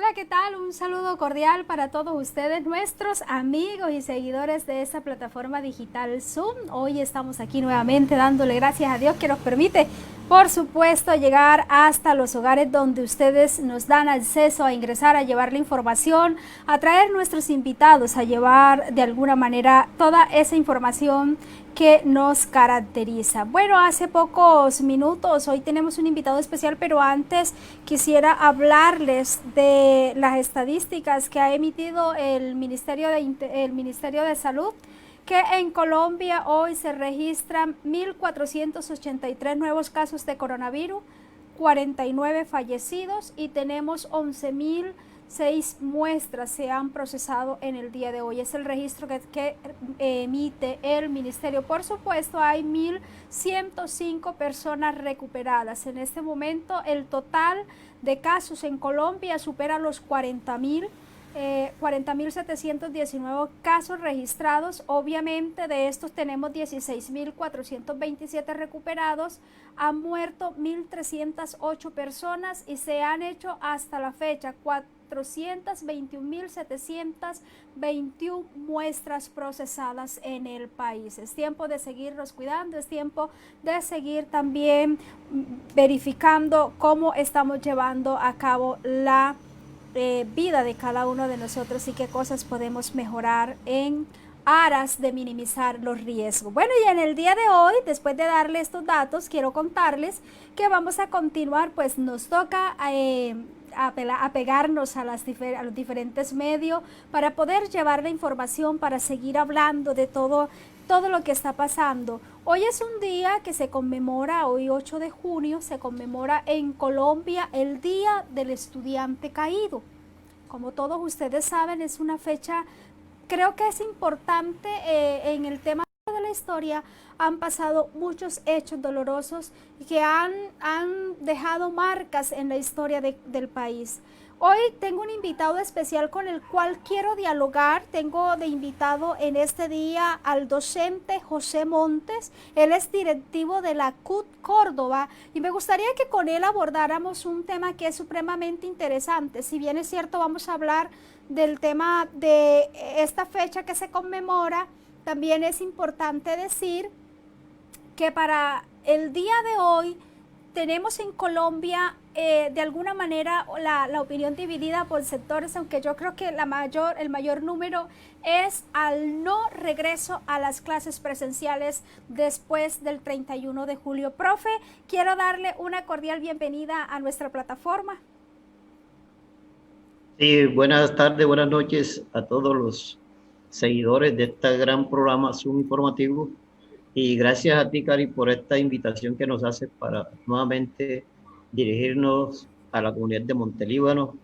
Hola, ¿qué tal? Un saludo cordial para todos ustedes, nuestros amigos y seguidores de esta plataforma digital Zoom. Hoy estamos aquí nuevamente dándole gracias a Dios que nos permite, por supuesto, llegar hasta los hogares donde ustedes nos dan acceso a ingresar, a llevar la información, a traer nuestros invitados, a llevar de alguna manera toda esa información que nos caracteriza. Bueno, hace pocos minutos, hoy tenemos un invitado especial, pero antes quisiera hablarles de las estadísticas que ha emitido el Ministerio de Salud, que en Colombia hoy se registran 1.483 nuevos casos de coronavirus, 49 fallecidos y tenemos 11.006 muestras se han procesado en el día de hoy. Es el registro que emite el ministerio. Por supuesto, hay 1.105 personas recuperadas. En este momento, el total de casos en Colombia supera los 40.719 casos registrados. Obviamente de estos tenemos 16.427 recuperados, han muerto 1.308 personas y se han hecho hasta la fecha 421.721 muestras procesadas en el país. Es tiempo de seguirnos cuidando, es tiempo de seguir también verificando cómo estamos llevando a cabo la vida de cada uno de nosotros y qué cosas podemos mejorar en aras de minimizar los riesgos. Bueno, y en el día de hoy, después de darle estos datos, quiero contarles que vamos a continuar, pues nos toca apegarnos a los diferentes medios para poder llevar la información, para seguir hablando de todo lo que está pasando. Hoy es un día que se conmemora, hoy 8 de junio, se conmemora en Colombia el Día del Estudiante Caído. Como todos ustedes saben, es una fecha, creo que es importante en el tema de la historia. Han pasado muchos hechos dolorosos que han dejado marcas en la historia del país. Hoy tengo un invitado especial con el cual quiero dialogar. Tengo de invitado en este día al docente José Montes. Él es directivo de la CUT Córdoba y me gustaría que con él abordáramos un tema que es supremamente interesante. Si bien es cierto, vamos a hablar del tema de esta fecha que se conmemora, también es importante decir que para el día de hoy tenemos en Colombia de alguna manera la opinión dividida por sectores, aunque yo creo que el mayor número es al no regreso a las clases presenciales después del 31 de julio. Profe, quiero darle una cordial bienvenida a nuestra plataforma. Sí, buenas tardes, buenas noches a todos los seguidores de este gran programa Zoom informativo. Y gracias a ti, Cari, por esta invitación que nos haces para nuevamente dirigirnos a la comunidad de Montelíbano,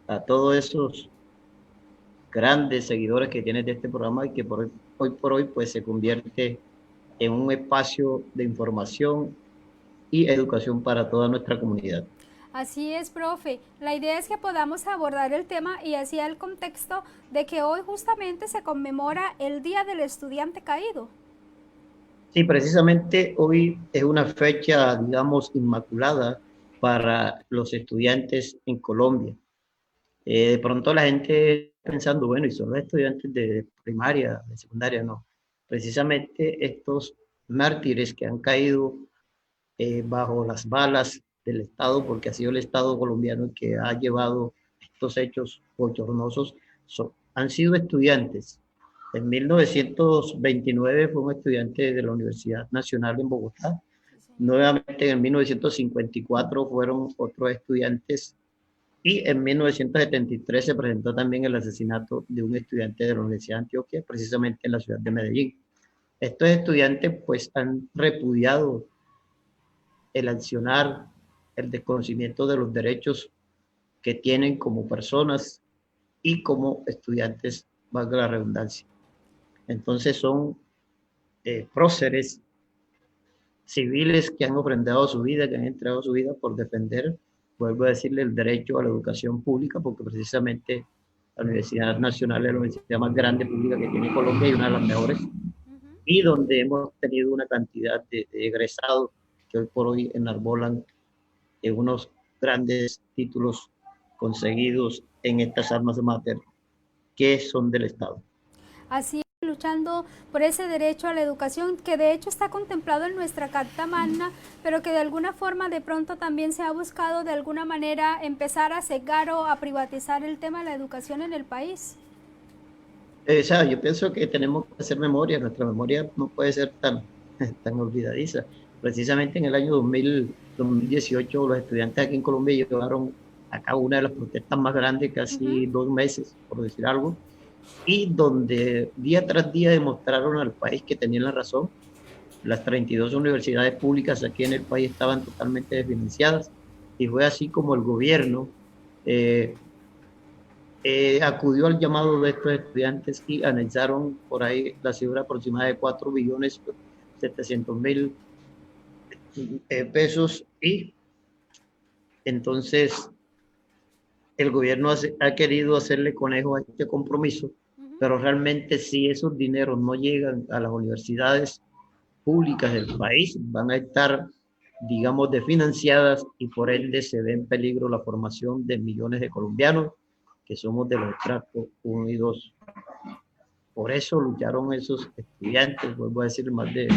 a todos esos grandes seguidores que tienes de este programa y que hoy por hoy pues se convierte en un espacio de información y educación para toda nuestra comunidad. Así es, profe. La idea es que podamos abordar el tema y así el contexto de que hoy justamente se conmemora el Día del Estudiante Caído. Sí, precisamente hoy es una fecha, digamos, inmaculada para los estudiantes en Colombia. De pronto la gente pensando, bueno, y son los estudiantes de primaria, de secundaria, no. Precisamente estos mártires que han caído bajo las balas del Estado, porque ha sido el Estado colombiano el que ha llevado estos hechos bochornosos, han sido estudiantes. En 1929 fue un estudiante de la Universidad Nacional en Bogotá. Nuevamente en 1954 fueron otros estudiantes y en 1973 se presentó también el asesinato de un estudiante de la Universidad de Antioquia, precisamente en la ciudad de Medellín. Estos estudiantes pues han repudiado el accionar, el desconocimiento de los derechos que tienen como personas y como estudiantes, valga la redundancia. Entonces son próceres civiles que han ofrendado su vida, que han entregado su vida por defender, vuelvo a decirle, el derecho a la educación pública, porque precisamente la Universidad Nacional es la universidad más grande pública que tiene Colombia y una de las mejores, y donde hemos tenido una cantidad de egresados que hoy por hoy enarbolan unos grandes títulos conseguidos en estas almas mater que son del Estado. Así es, luchando por ese derecho a la educación que de hecho está contemplado en nuestra Carta Magna, pero que de alguna forma de pronto también se ha buscado de alguna manera empezar a cegar o a privatizar el tema de la educación en el país. O sea, yo pienso que tenemos que hacer memoria, nuestra memoria no puede ser tan olvidadiza. Precisamente en el año 2018 los estudiantes aquí en Colombia llevaron a cabo una de las protestas más grandes, casi 2 meses, por decir algo, y donde día tras día demostraron al país que tenían la razón. Las 32 universidades públicas aquí en el país estaban totalmente desfinanciadas, y fue así como el gobierno acudió al llamado de estos estudiantes y anexaron por ahí la cifra aproximada de 4.700.000 pesos, y entonces el gobierno ha querido hacerle conejo a este compromiso, pero realmente si esos dineros no llegan a las universidades públicas del país, van a estar, digamos, desfinanciadas, y por ende se ve en peligro la formación de millones de colombianos que somos de los estratos 1 y 2. Por eso lucharon esos estudiantes, vuelvo a decir, más de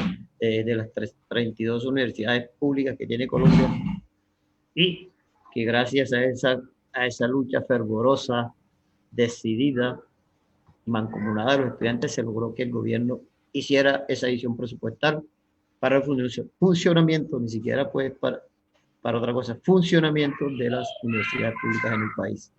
las 32 universidades públicas que tiene Colombia, y que gracias a esa lucha fervorosa, decidida, mancomunada de los estudiantes, se logró que el gobierno hiciera esa adición presupuestal para el funcionamiento, ni siquiera pues para otra cosa, funcionamiento de las universidades públicas en el país.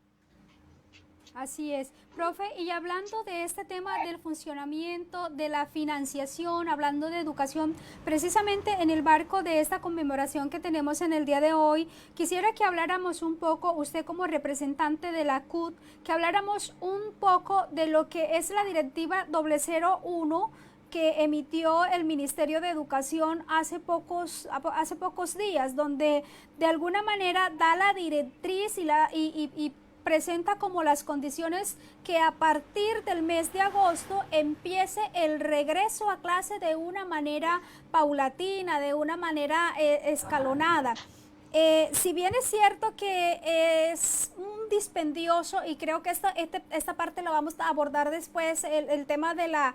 Así es, profe, y hablando de este tema del funcionamiento, de la financiación, hablando de educación, precisamente en el marco de esta conmemoración que tenemos en el día de hoy, quisiera que habláramos un poco, usted como representante de la CUT, que habláramos un poco de lo que es la directiva 001 que emitió el Ministerio de Educación hace pocos días, donde de alguna manera da la directriz y presenta como las condiciones que a partir del mes de agosto empiece el regreso a clase de una manera paulatina, de una manera escalonada. Si bien es cierto que es un dispendioso, y creo que esta parte la vamos a abordar después, el tema de la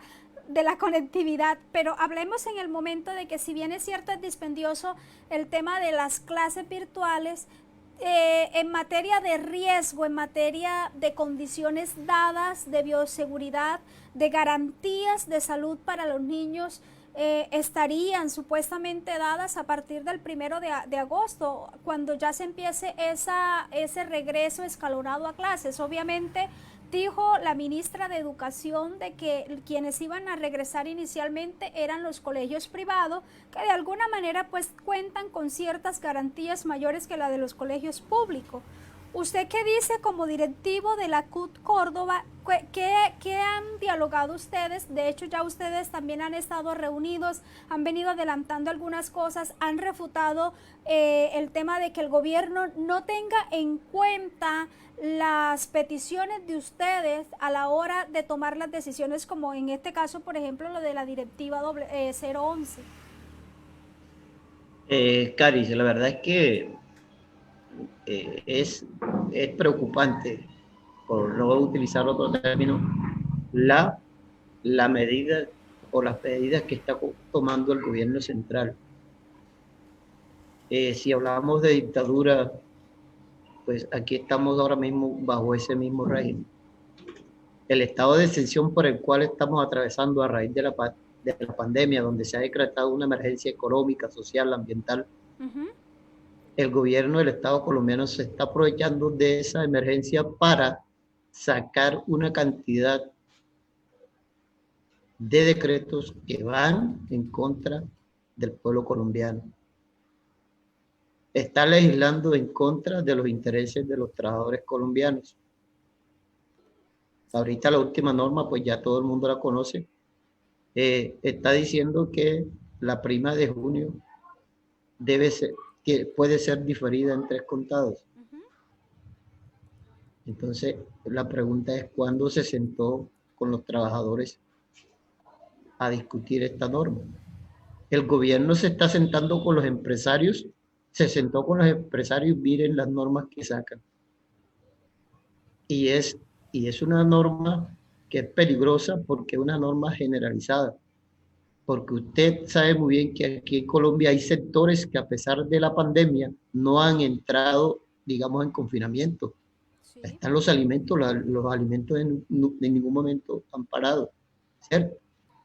conectividad, pero hablemos en el momento de que si bien es cierto es dispendioso el tema de las clases virtuales, en materia de riesgo, en materia de condiciones dadas, de bioseguridad, de garantías de salud para los niños, estarían supuestamente dadas a partir del 1 de agosto, cuando ya se empiece ese regreso escalonado a clases. Obviamente, dijo la ministra de Educación de que quienes iban a regresar inicialmente eran los colegios privados, que de alguna manera pues cuentan con ciertas garantías mayores que la de los colegios públicos. ¿Usted qué dice como directivo de la CUT Córdoba? ¿Qué han dialogado ustedes? De hecho, ya ustedes también han estado reunidos, han venido adelantando algunas cosas, han refutado el tema de que el gobierno no tenga en cuenta las peticiones de ustedes a la hora de tomar las decisiones, como en este caso, por ejemplo, lo de la directiva 011. Caris, la verdad es que es preocupante, por no utilizar otro término, la medida o las medidas que está tomando el gobierno central. Si hablamos de dictadura, pues aquí estamos ahora mismo bajo ese mismo régimen. El estado de excepción por el cual estamos atravesando a raíz de la pandemia, donde se ha decretado una emergencia económica, social, ambiental, el gobierno del Estado colombiano se está aprovechando de esa emergencia para sacar una cantidad de decretos que van en contra del pueblo colombiano. Está legislando en contra de los intereses de los trabajadores colombianos. Ahorita la última norma, pues ya todo el mundo la conoce, está diciendo que la prima de junio puede ser diferida en 3 contados. Entonces, la pregunta es, ¿cuándo se sentó con los trabajadores a discutir esta norma? El gobierno se está sentando con los empresarios, se sentó con los empresarios, miren las normas que sacan. y es una norma que es peligrosa porque es una norma generalizada. Porque usted sabe muy bien que aquí en Colombia hay sectores que a pesar de la pandemia no han entrado, digamos, en confinamiento. Sí, Están los alimentos, los alimentos en ningún momento han parado, ¿cierto?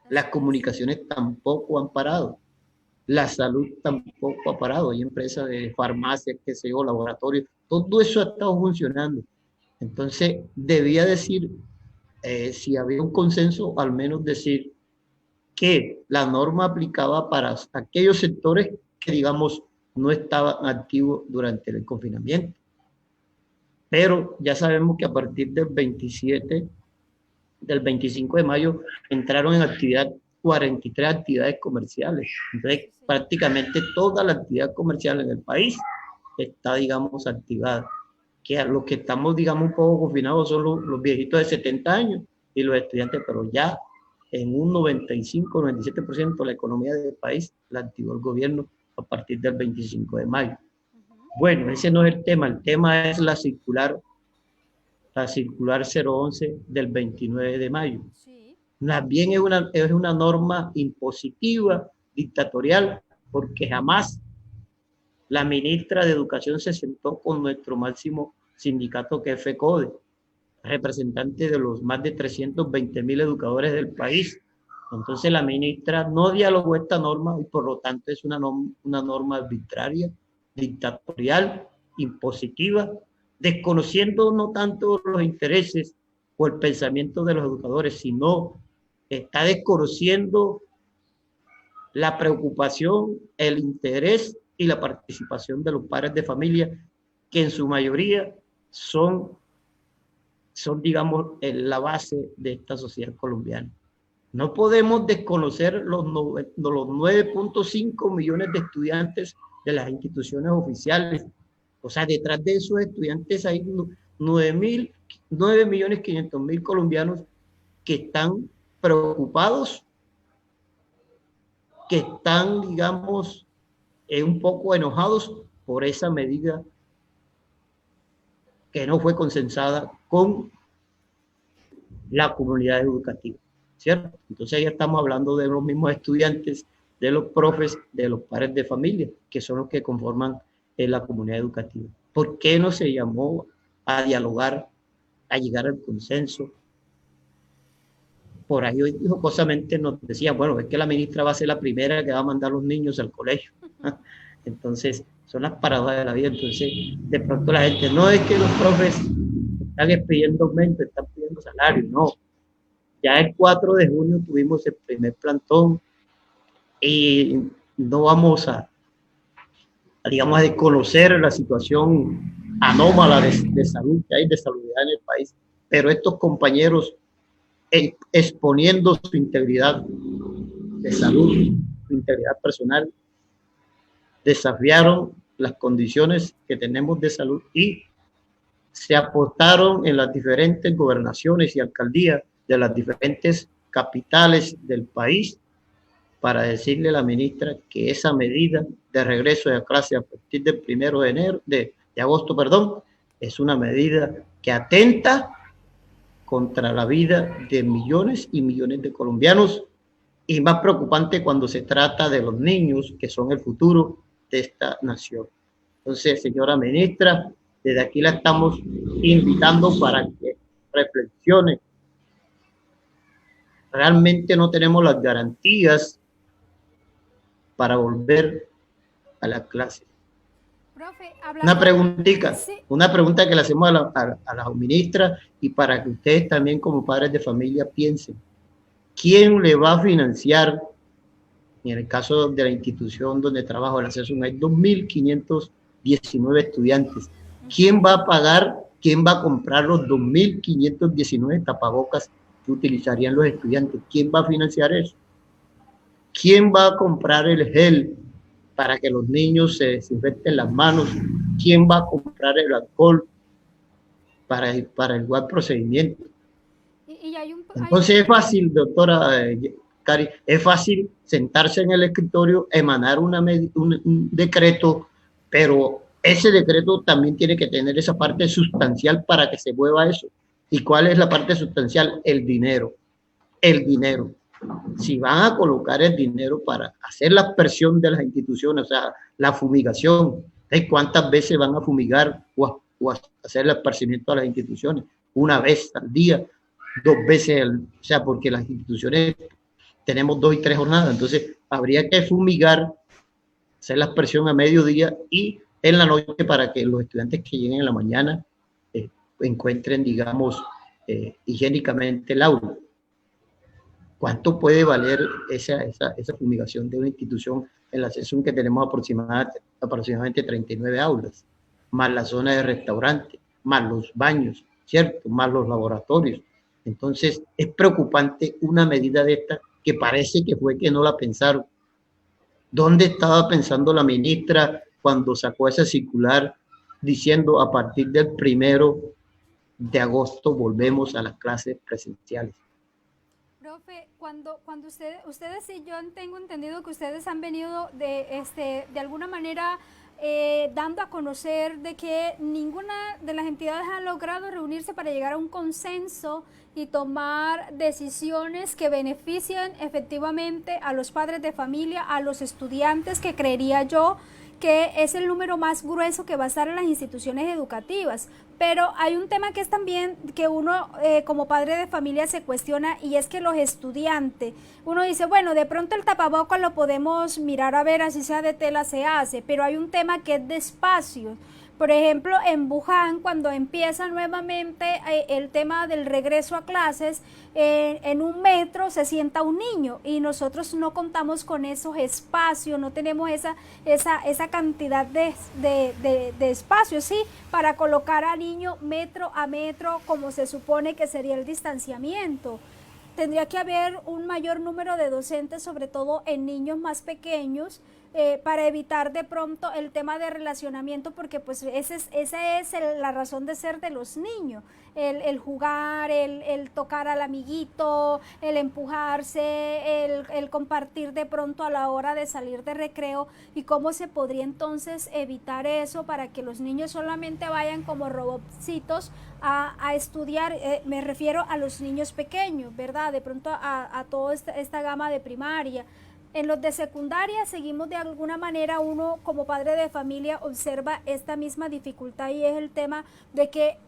Las así es. comunicaciones tampoco han parado, la salud tampoco ha parado. Hay empresas de farmacias, qué sé yo, laboratorios, todo eso ha estado funcionando. Entonces, debía decir, si había un consenso, al menos decir que la norma aplicaba para aquellos sectores que, digamos, no estaban activos durante el confinamiento. Pero ya sabemos que a partir del 25 de mayo, entraron en actividad 43 actividades comerciales. Entonces, Sí, señor. prácticamente toda la actividad comercial en el país está, digamos, activada. Que a los que estamos, digamos, un poco confinados son los viejitos de 70 años y los estudiantes, pero ya en un 95-97% de la economía del país la activó el gobierno a partir del 25 de mayo. Ujú. Bueno, ese no es el tema es la circular 011 del 29 de mayo. Sí, Más bien es una norma impositiva, dictatorial, porque jamás la ministra de Educación se sentó con nuestro máximo sindicato que es FECODE, representante de los más de 320.000 educadores del país. Entonces la ministra no dialogó esta norma y por lo tanto es una norma arbitraria, dictatorial, impositiva, desconociendo no tanto los intereses o el pensamiento de los educadores, sino está desconociendo la preocupación, el interés y la participación de los padres de familia, que en su mayoría son digamos, la base de esta sociedad colombiana. No podemos desconocer los 9.5 millones de estudiantes de las instituciones oficiales. O sea, detrás de esos estudiantes hay 9.500.000 colombianos que están preocupados, que están, digamos, un poco enojados por esa medida que no fue consensada con la comunidad educativa, ¿cierto? Entonces ya estamos hablando de los mismos estudiantes, de los profes, de los padres de familia, que son los que conforman la comunidad educativa. ¿Por qué no se llamó a dialogar, a llegar al consenso? Por ahí hoy jocosamente nos decía, bueno, es que la ministra va a ser la primera que va a mandar a los niños al colegio. Entonces, son las paradojas de la vida. Entonces, de pronto la gente, no es que los profes están pidiendo aumento, están pidiendo salario, no. Ya el 4 de junio tuvimos el primer plantón y no vamos digamos, a desconocer la situación anómala de salud que hay, de salubridad en el país, pero estos compañeros exponiendo su integridad de salud, su integridad personal, desafiaron las condiciones que tenemos de salud y se apostaron en las diferentes gobernaciones y alcaldías de las diferentes capitales del país para decirle a la ministra que esa medida de regreso de clase a partir del 1 de agosto, perdón, es una medida que atenta contra la vida de millones y millones de colombianos y más preocupante cuando se trata de los niños que son el futuro de esta nación. Entonces, señora ministra, desde aquí la estamos invitando para que reflexione. Realmente no tenemos las garantías para volver a la clase. Profe, Una hablando, preguntita, sí, una pregunta que le hacemos a la ministra y para que ustedes también como padres de familia piensen. ¿Quién le va a financiar, en el caso de la institución donde trabajo, el acceso, hay 2.519 estudiantes? ¿Quién va a pagar, quién va a comprar los 2.519 tapabocas que utilizarían los estudiantes? ¿Quién va a financiar eso? ¿Quién va a comprar el gel para que los niños se desinfecten las manos? ¿Quién va a comprar el alcohol para el igual procedimiento? y hay Entonces es fácil, doctora Cari, es fácil sentarse en el escritorio, emanar un decreto, pero ese decreto también tiene que tener esa parte sustancial para que se mueva eso. ¿Y cuál es la parte sustancial? El dinero. El dinero. Si van a colocar el dinero para hacer la aspersión de las instituciones, o sea, la fumigación, ¿cuántas veces van a fumigar o a hacer el esparcimiento a las instituciones? Una vez al día, dos veces, o sea, porque las instituciones tenemos 2 y 3 jornadas, entonces habría que fumigar, hacer la aspersión a mediodía y en la noche para que los estudiantes que lleguen en la mañana encuentren, digamos, higiénicamente el aula. ¿Cuánto puede valer esa fumigación de una institución en la sesión que tenemos aproximadamente 39 aulas, más la zona de restaurante, más los baños, ¿cierto? Más los laboratorios? Entonces, es preocupante una medida de esta que parece que fue que no la pensaron. ¿Dónde estaba pensando la ministra cuando sacó esa circular diciendo a partir del 1 de agosto volvemos a las clases presenciales? Profe, cuando ustedes y yo tengo entendido que ustedes han venido de alguna manera dando a conocer de que ninguna de las entidades ha logrado reunirse para llegar a un consenso y tomar decisiones que beneficien efectivamente a los padres de familia, a los estudiantes, que creería yo que es el número más grueso que va a estar en las instituciones educativas. Pero hay un tema que es también que uno como padre de familia se cuestiona, y es que los estudiantes, uno dice, bueno, de pronto el tapabocas lo podemos mirar a ver, así sea de tela se hace, pero hay un tema que es de espacio. Por ejemplo, en Wuhan, cuando empieza nuevamente el tema del regreso a clases, en un metro se sienta un niño y nosotros no contamos con esos espacios, no tenemos esa cantidad de espacios, ¿sí? Para colocar al niño metro a metro como se supone que sería el distanciamiento. Tendría que haber un mayor número de docentes, sobre todo en niños más pequeños, para evitar de pronto el tema de relacionamiento, porque pues esa es la razón de ser de los niños, el jugar, el tocar al amiguito, el empujarse, el compartir de pronto a la hora de salir de recreo. Y cómo se podría entonces evitar eso para que los niños solamente vayan como robotcitos a estudiar. Me refiero a los niños pequeños, ¿verdad? De pronto a toda esta gama de primaria. En los de secundaria seguimos de alguna manera, uno como padre de familia observa esta misma dificultad, y es el tema de que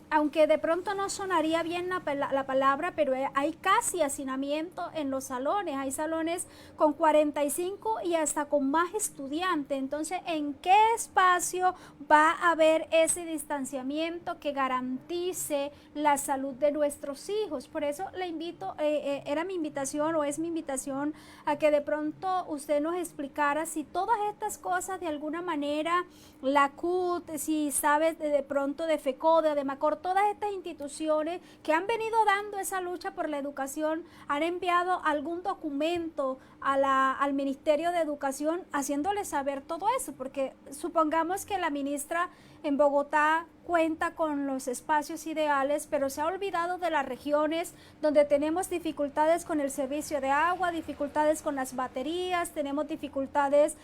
aunque de pronto no sonaría bien la palabra, pero hay casi hacinamiento en los salones. Hay salones con 45 y hasta con más estudiantes. Entonces, ¿en qué espacio va a haber ese distanciamiento que garantice la salud de nuestros hijos? Por eso le invito, era mi invitación o es mi invitación a que de pronto usted nos explicara si todas estas cosas de alguna manera, la CUT, si sabe de pronto de FECODE, de MACOR, todas estas instituciones que han venido dando esa lucha por la educación, han enviado algún documento al Ministerio de Educación haciéndole saber todo eso, porque supongamos que la ministra en Bogotá cuenta con los espacios ideales, pero se ha olvidado de las regiones donde tenemos dificultades con el servicio de agua, dificultades con las baterías, tenemos dificultades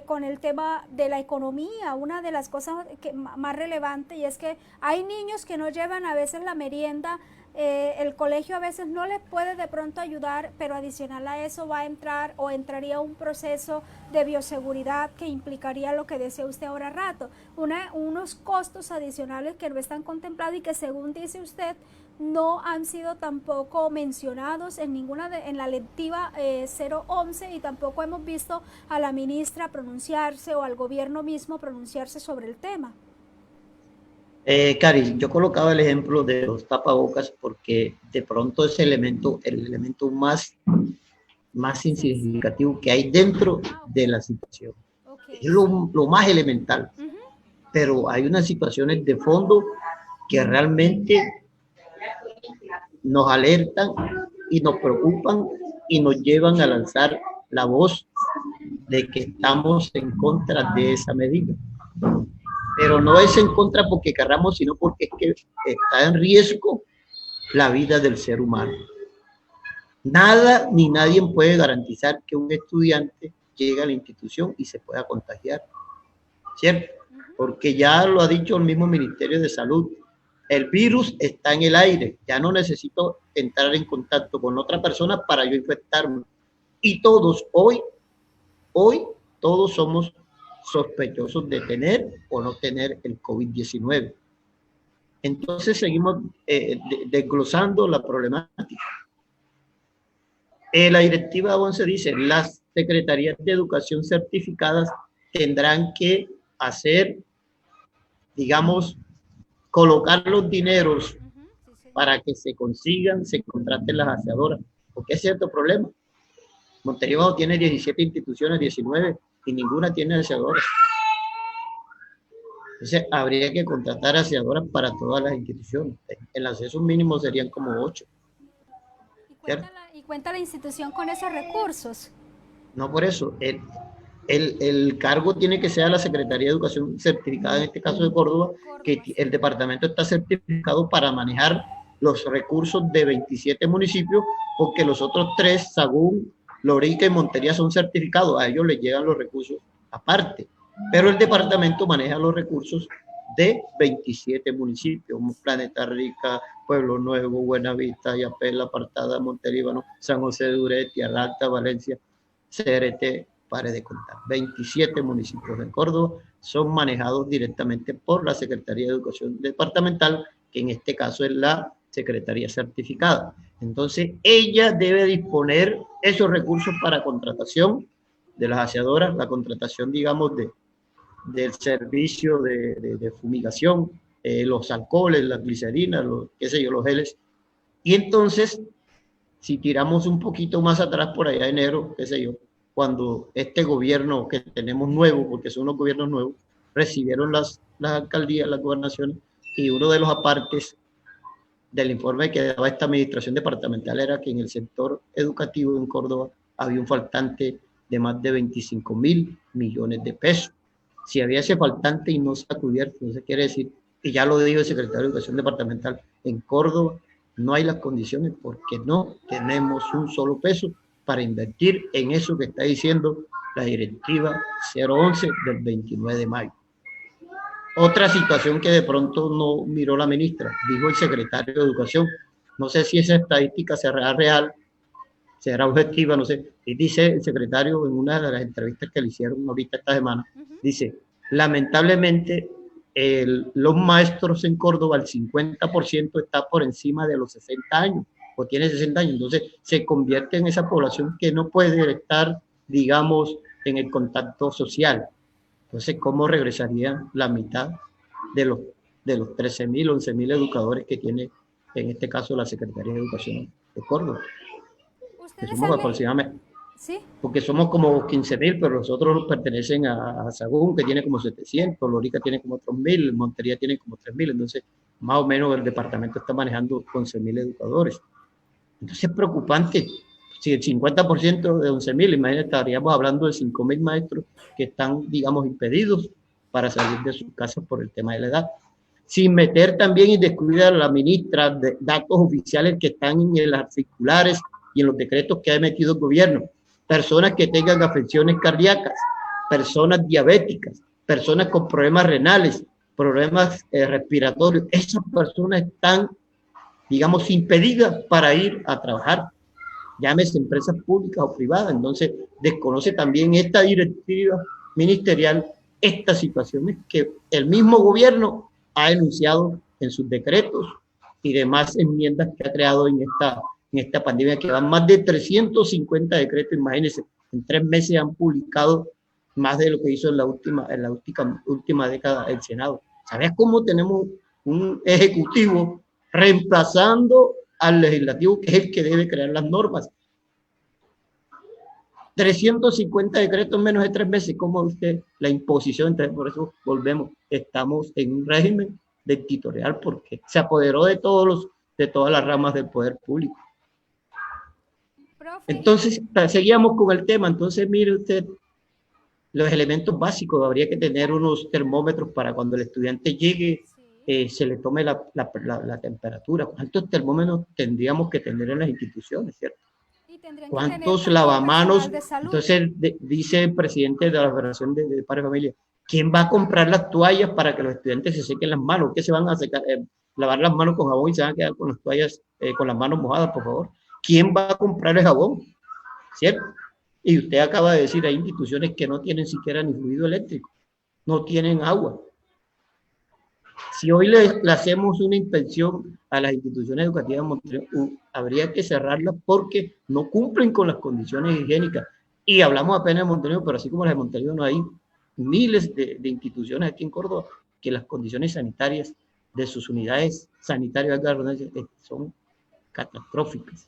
con el tema de la economía. Una de las cosas más relevantes, y es que hay niños que no llevan a veces la merienda. El colegio a veces no les puede de pronto ayudar, pero adicional a eso va a entrar o entraría un proceso de bioseguridad que implicaría lo que decía usted ahora rato, unos costos adicionales que no están contemplados y que, según dice usted, no han sido tampoco mencionados en la lectiva 011, y tampoco hemos visto a la ministra pronunciarse o al gobierno mismo pronunciarse sobre el tema. Cari, yo colocaba el ejemplo de los tapabocas porque de pronto es el elemento más significativo que hay dentro de la situación. Okay. Es lo más elemental. Pero hay unas situaciones de fondo que realmente nos alertan y nos preocupan y nos llevan a lanzar la voz de que estamos en contra de esa medida. Pero no es en contra porque querramos, sino porque es que está en riesgo la vida del ser humano. Nada ni nadie puede garantizar que un estudiante llegue a la institución y se pueda contagiar, ¿cierto? porque ya lo ha dicho el mismo Ministerio de Salud. El virus está en el aire, ya no necesito entrar en contacto con otra persona para yo infectarme. Y todos hoy, todos somos sospechosos de tener o no tener el COVID-19. Entonces seguimos desglosando la problemática. La directiva 11 dice, las secretarías de educación certificadas tendrán que hacer, digamos, colocar los dineros para que se consigan, se contraten las aseadoras, porque es cierto problema. Montería Bajo tiene 17 instituciones, 19, y ninguna tiene aseadoras. Entonces, habría que contratar aseadoras para todas las instituciones. El acceso mínimo serían como 8. ¿Y cuenta la institución con esos recursos? No, por eso. El cargo tiene que ser a la Secretaría de Educación certificada, en este caso de Córdoba, que el departamento está certificado para manejar los recursos de 27 municipios, porque los otros 3, Sagún, Lorica y Montería, son certificados. A ellos les llegan los recursos aparte. Pero el departamento maneja los recursos de 27 municipios, Planeta Rica, Pueblo Nuevo, Buenavista, Yapel, La Apartada, Montelíbano, San José de Uré, Tierra Alta, Valencia, CRT, pare de contar. 27 municipios de Córdoba son manejados directamente por la Secretaría de Educación Departamental, que en este caso es la Secretaría Certificada. Entonces, ella debe disponer esos recursos para contratación de las aseadoras, la contratación, digamos, del servicio de fumigación, los alcoholes, las glicerinas, qué sé yo, los geles. Y entonces, si tiramos un poquito más atrás, por allá enero, qué sé yo, cuando este gobierno que tenemos nuevo, porque son los gobiernos nuevos, recibieron las alcaldías, las gobernaciones, y uno de los apartes del informe que daba esta administración departamental era que en el sector educativo en Córdoba había un faltante de más de 25.000 millones de pesos. Si había ese faltante y no se ha cubierto, eso quiere decir, y ya lo dijo el secretario de Educación Departamental, en Córdoba no hay las condiciones porque no tenemos un solo peso para invertir en eso que está diciendo la directiva 011 del 29 de mayo. Otra situación que de pronto no miró la ministra, dijo el secretario de Educación, no sé si esa estadística será real, será objetiva, no sé, y dice el secretario en una de las entrevistas que le hicieron ahorita esta semana, dice, lamentablemente los maestros en Córdoba, el 50% está por encima de los 60 años, o tiene 60 años, entonces se convierte en esa población que no puede estar, digamos, en el contacto social. Entonces, ¿cómo regresaría la mitad de los 13.000, 11.000 educadores que tiene, en este caso, la Secretaría de Educación de Córdoba? Que somos aproximadamente, ¿sí? Porque somos como 15.000, pero los otros pertenecen a Sagún, que tiene como 700, Lorica tiene como 3.000, Montería tiene como 3.000, entonces más o menos el departamento está manejando 11.000 educadores. Entonces es preocupante, si el 50% de 11.000, imagínate, estaríamos hablando de 5.000 maestros que están, digamos, impedidos para salir de sus casas por el tema de la edad. Sin meter también y descuidar a la ministra de datos oficiales que están en las circulares y en los decretos que ha emitido el gobierno. Personas que tengan afecciones cardíacas, personas diabéticas, personas con problemas renales, problemas respiratorios. Esas personas están, digamos, impedidas para ir a trabajar. Llámese empresas públicas o privadas. Entonces, desconoce también esta directiva ministerial estas situaciones que el mismo gobierno ha enunciado en sus decretos y demás enmiendas que ha creado en esta pandemia, que van más de 350 decretos. Imagínense, en 3 meses han publicado más de lo que hizo en la última década el Senado. ¿Sabes cómo tenemos un ejecutivo reemplazando al legislativo, que es el que debe crear las normas? 350 decretos en menos de 3 meses, ¿cómo usted la imposición? Entonces, por eso volvemos, estamos en un régimen dictatorial porque se apoderó de todas las ramas del poder público. Entonces, seguíamos con el tema. Entonces, mire usted, los elementos básicos, habría que tener unos termómetros para cuando el estudiante llegue, se le tome la temperatura. ¿Cuántos termómetros tendríamos que tener en las instituciones, cierto? ¿Cuántos lavamanos? Entonces, dice el presidente de la Federación de Padres de Familia, ¿Quién va a comprar las toallas para que los estudiantes se sequen las manos? ¿Qué se van a secar? Lavar las manos con jabón y se van a quedar con las toallas, con las manos mojadas, por favor. ¿Quién va a comprar el jabón? ¿Cierto? Y usted acaba de decir, hay instituciones que no tienen siquiera ni fluido eléctrico, no tienen agua. Si hoy le hacemos una inspección a las instituciones educativas de Montevideo, habría que cerrarlas porque no cumplen con las condiciones higiénicas. Y hablamos apenas de Montevideo, pero así como las de Montevideo no hay miles de instituciones aquí en Córdoba que las condiciones sanitarias de sus unidades sanitarias son catastróficas.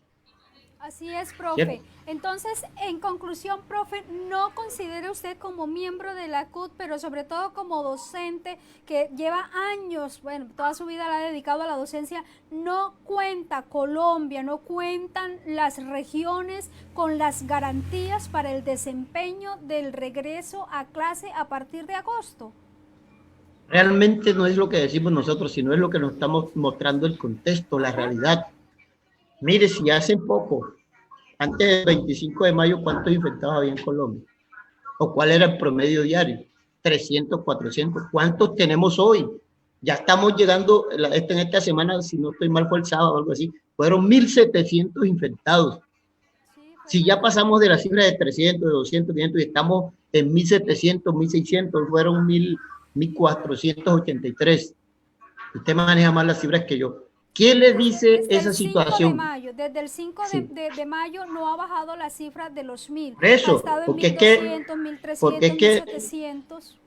Así es, profe. ¿Cierto? Entonces, en conclusión, profe, ¿no considera usted como miembro de la CUT, pero sobre todo como docente que lleva años, bueno, toda su vida la ha dedicado a la docencia, no cuenta Colombia, no cuentan las regiones con las garantías para el desempeño del regreso a clase a partir de agosto? Realmente no es lo que decimos nosotros, sino es lo que nos estamos mostrando el contexto, la realidad. Mire, si hace poco, antes del 25 de mayo, ¿cuántos infectados había en Colombia? ¿O cuál era el promedio diario? 300, 400. ¿Cuántos tenemos hoy? Ya estamos llegando, en esta semana, si no estoy mal, fue el sábado o algo así, fueron 1.700 infectados. Si ya pasamos de la cifra de 300, de 200, 500 y estamos en 1.700, 1.600, fueron 1.483. Usted maneja más las cifras que yo. ¿Quién le dice esa situación? Desde el 5 Sí. de mayo no ha bajado la cifra de los 1.000. Por eso, ha estado en 1.200, 1.300, 1.700.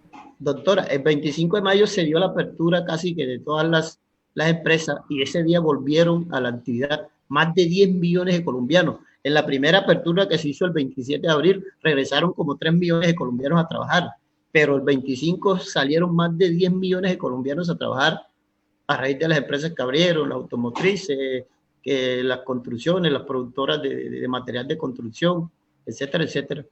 Doctora, el 25 de mayo se dio la apertura casi que de todas las empresas y ese día volvieron a la actividad más de 10 millones de colombianos. En la primera apertura que se hizo el 27 de abril, regresaron como 3 millones de colombianos a trabajar, pero el 25 salieron más de 10 millones de colombianos a trabajar a raíz de las empresas que abrieron, las automotrices, las construcciones, las productoras de material de construcción, etcétera, etcétera.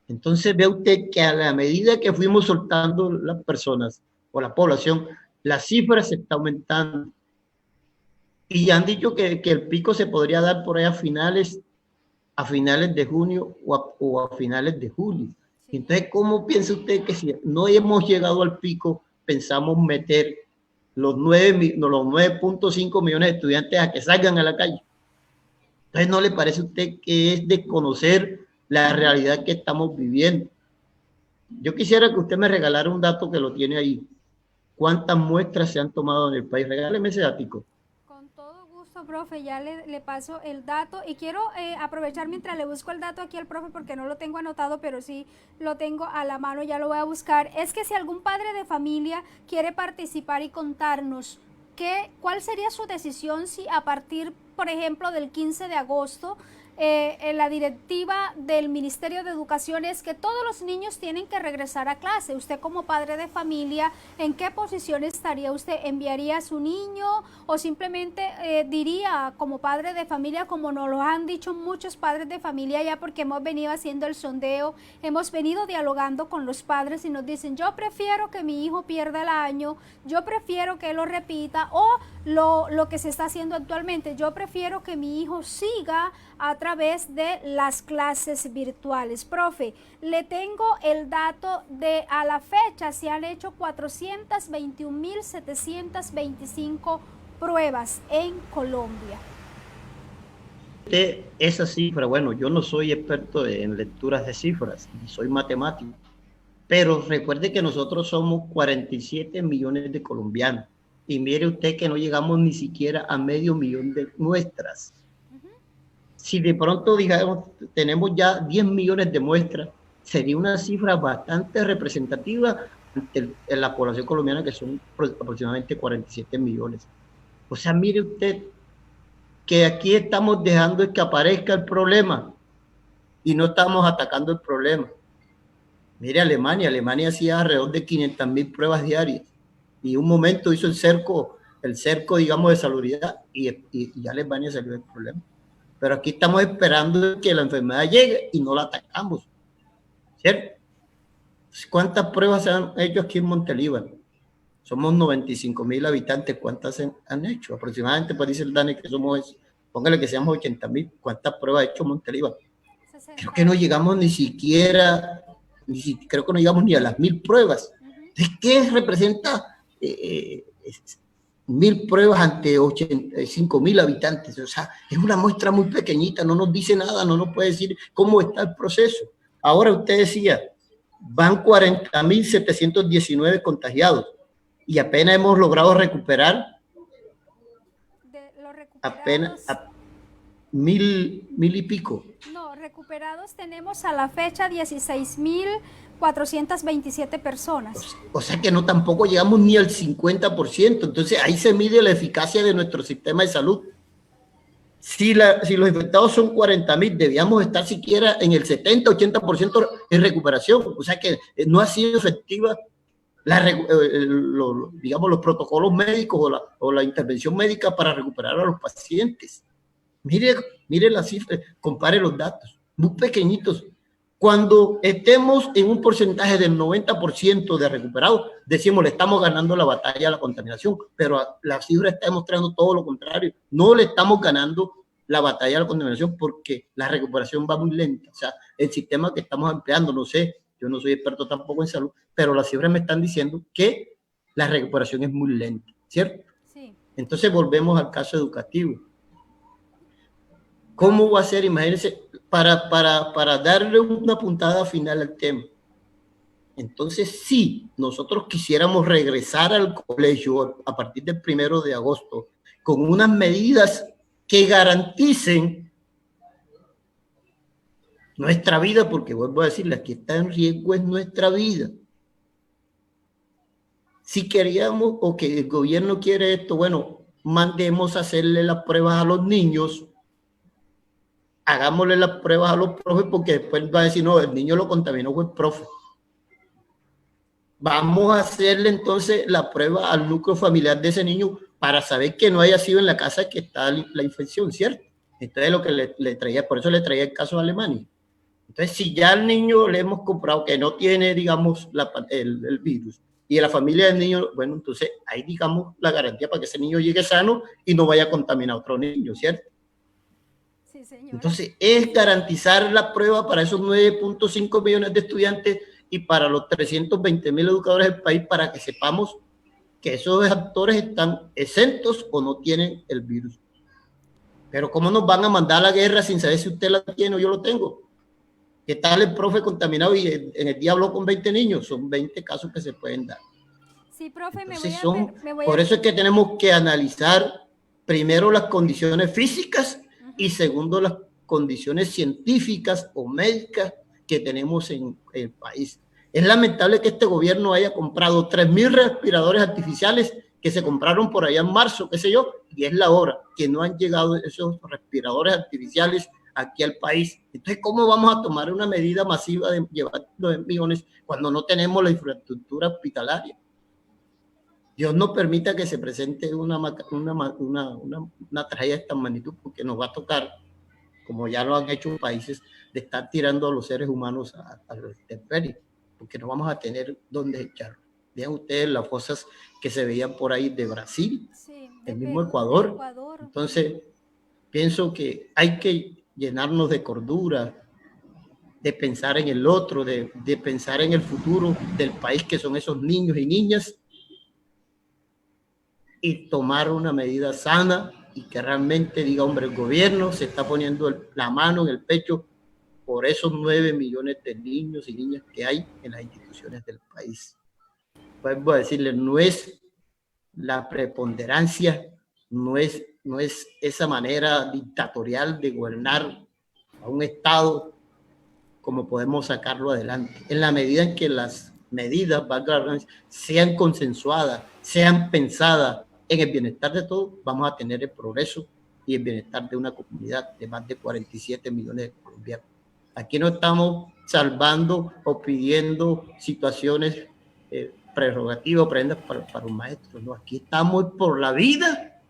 Entonces ve usted que a la medida que fuimos soltando las personas o la población, la cifra se está aumentando. Y han dicho que el pico se podría dar por ahí a finales de junio o a finales de julio. Entonces, ¿cómo piensa usted que si no hemos llegado al pico, pensamos meter los 9.5 millones de estudiantes a que salgan a la calle? Entonces, ¿no le parece a usted que es desconocer la realidad que estamos viviendo? Yo quisiera que usted me regalara un dato que lo tiene ahí. ¿Cuántas muestras se han tomado en el país? Regáleme ese dato. Con todo gusto, profe, ya le paso el dato y quiero aprovechar mientras le busco el dato aquí al profe porque no lo tengo anotado, pero sí lo tengo a la mano, ya lo voy a buscar. Es que si algún padre de familia quiere participar y contarnos cuál sería su decisión si a partir, por ejemplo, del 15 de agosto, la directiva del Ministerio de Educación es que todos los niños tienen que regresar a clase. Usted como padre de familia, ¿en qué posición estaría usted? ¿Enviaría a su niño o simplemente diría como padre de familia, como nos lo han dicho muchos padres de familia ya porque hemos venido haciendo el sondeo, hemos venido dialogando con los padres y nos dicen, yo prefiero que mi hijo pierda el año, yo prefiero que lo repita o lo que se está haciendo actualmente, yo prefiero que mi hijo siga a través de las clases virtuales. Profe, le tengo el dato de a la fecha se han hecho 421.725 pruebas en Colombia. Esa cifra, bueno, yo no soy experto en lecturas de cifras, soy matemático, pero recuerde que nosotros somos 47 millones de colombianos y mire usted que no llegamos ni siquiera a medio millón de muestras. Si de pronto, digamos, tenemos ya 10 millones de muestras, sería una cifra bastante representativa en la población colombiana, que son aproximadamente 47 millones. O sea, mire usted que aquí estamos dejando que aparezca el problema y no estamos atacando el problema. Mire Alemania hacía alrededor de 500.000 pruebas diarias y un momento hizo el cerco, digamos, de salubridad y ya Alemania salió del problema. Pero aquí estamos esperando que la enfermedad llegue y no la atacamos, ¿cierto? ¿Cuántas pruebas se han hecho aquí en Montelíbano? Somos 95.000 habitantes. ¿Cuántas han hecho? Aproximadamente, pues dice el Dani que somos eso. Póngale que seamos 80.000. ¿Cuántas pruebas ha hecho Montelíbano? Creo que no llegamos ni siquiera, creo que no llegamos ni a las 1.000 pruebas. ¿Qué representa 1000 pruebas ante 85.000 habitantes? O sea, es una muestra muy pequeñita, no nos dice nada, no nos puede decir cómo está el proceso. Ahora usted decía, van 40.719 contagiados y apenas hemos logrado recuperar de los recuperados, apenas mil y pico. No, recuperados tenemos a la fecha 16.427 personas. O sea que no tampoco llegamos ni al 50%. Entonces ahí se mide la eficacia de nuestro sistema de salud. Si los infectados son 40.000, debíamos estar siquiera en el 70-80% en recuperación. O sea que no ha sido efectiva digamos, los protocolos médicos o la intervención médica para recuperar a los pacientes. Mire las cifras, compare los datos, muy pequeñitos. Cuando estemos en un porcentaje del 90% de recuperados, decimos, le estamos ganando la batalla a la contaminación, pero la cifra está demostrando todo lo contrario. No le estamos ganando la batalla a la contaminación porque la recuperación va muy lenta. O sea, el sistema que estamos empleando, no sé, yo no soy experto tampoco en salud, pero las cifras me están diciendo que la recuperación es muy lenta, ¿cierto? Sí. Entonces volvemos al caso educativo. ¿Cómo va a ser? Imagínense, para darle una puntada final al tema. Entonces, si nosotros quisiéramos regresar al colegio a partir del 1 de agosto con unas medidas que garanticen nuestra vida, porque vuelvo a decirle, aquí está en riesgo es nuestra vida. Si queríamos o que el gobierno quiere esto, bueno, mandemos a hacerle las pruebas a los niños, hagámosle las pruebas a los profes, porque después va a decir, no, el niño lo contaminó fue el profe. Vamos a hacerle entonces la prueba al núcleo familiar de ese niño para saber que no haya sido en la casa que está la infección, ¿cierto? Entonces lo que le traía, por eso le traía el caso de Alemania. Entonces, si ya al niño le hemos comprado que no tiene, digamos, el virus, y en la familia del niño, bueno, entonces ahí, digamos, la garantía para que ese niño llegue sano y no vaya a contaminar a otro niño, ¿cierto? Sí, señora. Entonces, es garantizar la prueba para esos 9.5 millones de estudiantes y para los 320.000 educadores del país para que sepamos que esos actores están exentos o no tienen el virus. Pero ¿cómo nos van a mandar a la guerra sin saber si usted la tiene o yo lo tengo? ¿Qué tal el profe contaminado y en el día habló con 20 niños? Son 20 casos que se pueden dar. Sí, profe, Entonces, por eso es que tenemos que analizar primero las condiciones físicas y segundo las condiciones científicas o médicas que tenemos en el país. Es lamentable que este gobierno haya comprado 3.000 respiradores artificiales que se compraron por allá en marzo, qué sé yo, y es la hora que no han llegado esos respiradores artificiales aquí al país. Entonces, ¿cómo vamos a tomar una medida masiva de llevar 9 millones cuando no tenemos la infraestructura hospitalaria? Dios no permita que se presente una tragedia de esta magnitud, porque nos va a tocar, como ya lo han hecho países, de estar tirando a los seres humanos a los intemperies, porque no vamos a tener dónde echarlo. Vean ustedes las fosas que se veían por ahí de Brasil, sí, el mismo Ecuador. Entonces, pienso que hay que llenarnos de cordura, de pensar en el otro, de pensar en el futuro del país, que son esos niños y niñas, y tomar una medida sana y que realmente diga, hombre, el gobierno se está poniendo la mano en el pecho por esos 9 millones de niños y niñas que hay en las instituciones del país. Vuelvo a decirle, no es la preponderancia, no es esa manera dictatorial de gobernar a un Estado como podemos sacarlo adelante. En la medida en que las medidas sean consensuadas, sean pensadas en el bienestar de todos, vamos a tener el progreso y el bienestar de una comunidad de más de 47 millones de colombianos. Aquí no estamos salvando o pidiendo situaciones prerrogativas, prendas para un maestro, no, aquí estamos por la vida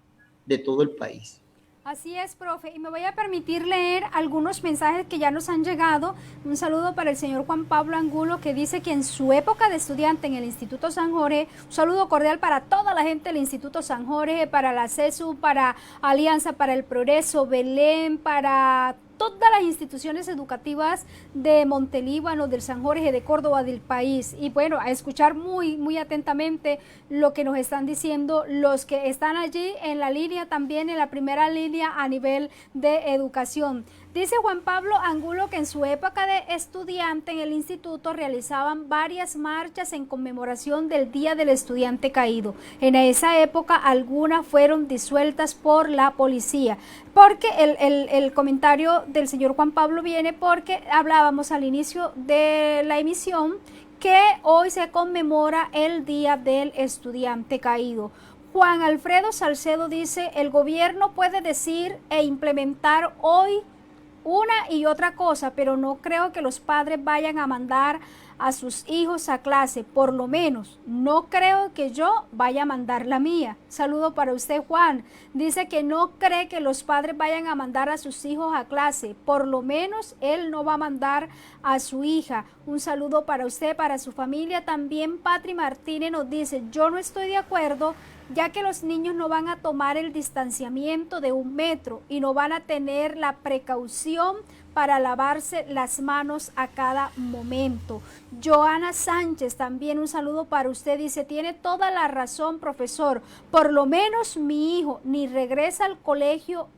de todo el país. Así es, profe, y me voy a permitir leer algunos mensajes que ya nos han llegado. Un saludo para el señor Juan Pablo Angulo, que dice que en su época de estudiante en el Instituto San Jorge, un saludo cordial para toda la gente del Instituto San Jorge, para la CESU, para Alianza para el Progreso, Belén, para todas las instituciones educativas de Montelíbano, del San Jorge, de Córdoba, del país. Y bueno, a escuchar muy, muy atentamente lo que nos están diciendo los que están allí en la línea, también en la primera línea a nivel de educación. Dice Juan Pablo Angulo que en su época de estudiante en el instituto realizaban varias marchas en conmemoración del Día del Estudiante Caído. En esa época algunas fueron disueltas por la policía. Porque el comentario del señor Juan Pablo viene porque hablábamos al inicio de la emisión que hoy se conmemora el Día del Estudiante Caído. Juan Alfredo Salcedo dice, el gobierno puede decir e implementar hoy una y otra cosa, pero no creo que los padres vayan a mandar a sus hijos a clase, por lo menos no creo que yo vaya a mandar la mía. Saludo para usted, Juan. Dice que no cree que los padres vayan a mandar a sus hijos a clase, por lo menos él no va a mandar a su hija. Un saludo para usted, para su familia. También Patri Martínez nos dice, yo no estoy de acuerdo, ya que los niños no van a tomar el distanciamiento de 1 metro y no van a tener la precaución para lavarse las manos a cada momento. Joana Sánchez, también un saludo para usted, dice, tiene toda la razón, profesor, por lo menos mi hijo ni regresa al colegio,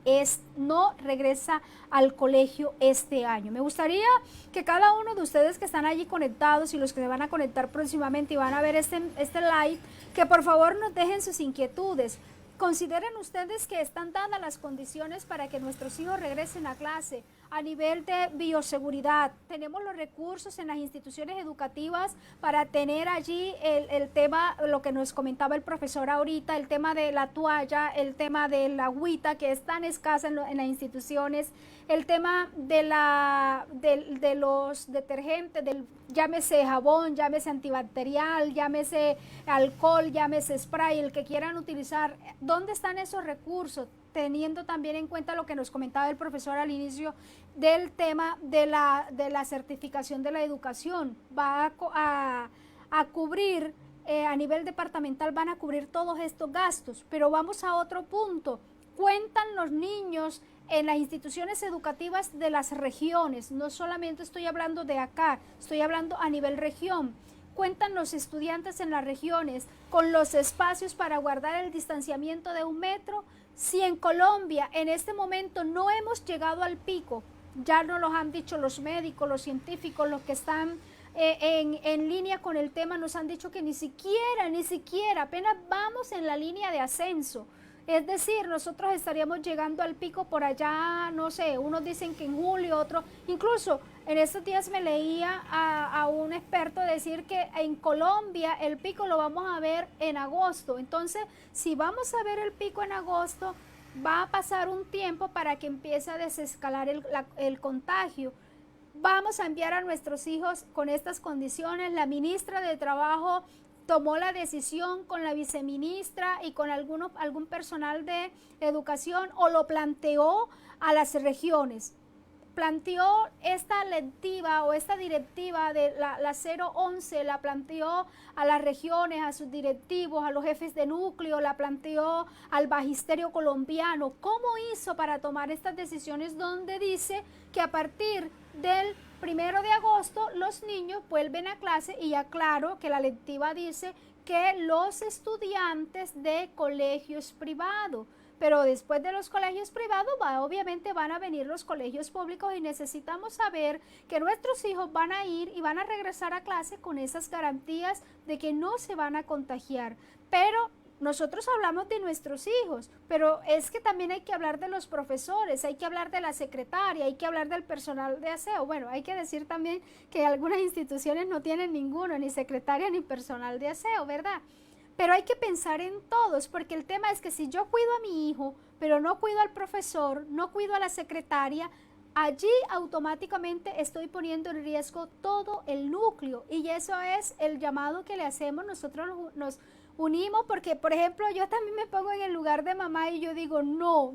no regresa al colegio este año. Me gustaría que cada uno de ustedes que están allí conectados y los que se van a conectar próximamente y van a ver este live, que por favor nos dejen sus inquietudes. Consideren ustedes que están dadas las condiciones para que nuestros hijos regresen a clase. A nivel de bioseguridad, tenemos los recursos en las instituciones educativas para tener allí el tema, lo que nos comentaba el profesor ahorita, el tema de la toalla, el tema de la agüita que es tan escasa en las instituciones, el tema de los detergentes, llámese jabón, llámese antibacterial, llámese alcohol, llámese spray, el que quieran utilizar. ¿Dónde están esos recursos? Teniendo también en cuenta lo que nos comentaba el profesor al inicio del tema de la certificación de la educación. Va a cubrir, a nivel departamental van a cubrir todos estos gastos, pero vamos a otro punto. Cuentan los niños en las instituciones educativas de las regiones, no solamente estoy hablando de acá, estoy hablando a nivel región. Cuentan los estudiantes en las regiones con los espacios para guardar el distanciamiento de 1 metro. Si en Colombia en este momento no hemos llegado al pico, ya nos lo han dicho los médicos, los científicos, los que están en línea con el tema, nos han dicho que ni siquiera, apenas vamos en la línea de ascenso. Es decir, nosotros estaríamos llegando al pico por allá, no sé, unos dicen que en julio, otros, incluso en estos días me leía a un experto decir que en Colombia el pico lo vamos a ver en agosto. Entonces, si vamos a ver el pico en agosto, va a pasar un tiempo para que empiece a desescalar el contagio. Vamos a enviar a nuestros hijos con estas condiciones. La ministra de Trabajo tomó la decisión con la viceministra y con algún personal de educación, o lo planteó a las regiones. Planteó esta lectiva o esta directiva de la 011, la planteó a las regiones, a sus directivos, a los jefes de núcleo, la planteó al magisterio colombiano. ¿Cómo hizo para tomar estas decisiones donde dice que a partir del 1 de agosto los niños vuelven a clase? Y ya claro que la lectiva dice que los estudiantes de colegios privados, pero después de los colegios privados obviamente van a venir los colegios públicos, y necesitamos saber que nuestros hijos van a ir y van a regresar a clase con esas garantías de que no se van a contagiar. Pero nosotros hablamos de nuestros hijos, pero es que también hay que hablar de los profesores, hay que hablar de la secretaria, hay que hablar del personal de aseo. Bueno, hay que decir también que algunas instituciones no tienen ninguno, ni secretaria ni personal de aseo, ¿verdad? Pero hay que pensar en todos, porque el tema es que si yo cuido a mi hijo, pero no cuido al profesor, no cuido a la secretaria, allí automáticamente estoy poniendo en riesgo todo el núcleo. Y eso es el llamado que le hacemos. Nosotros nos unimos porque, por ejemplo, yo también me pongo en el lugar de mamá y yo digo, no,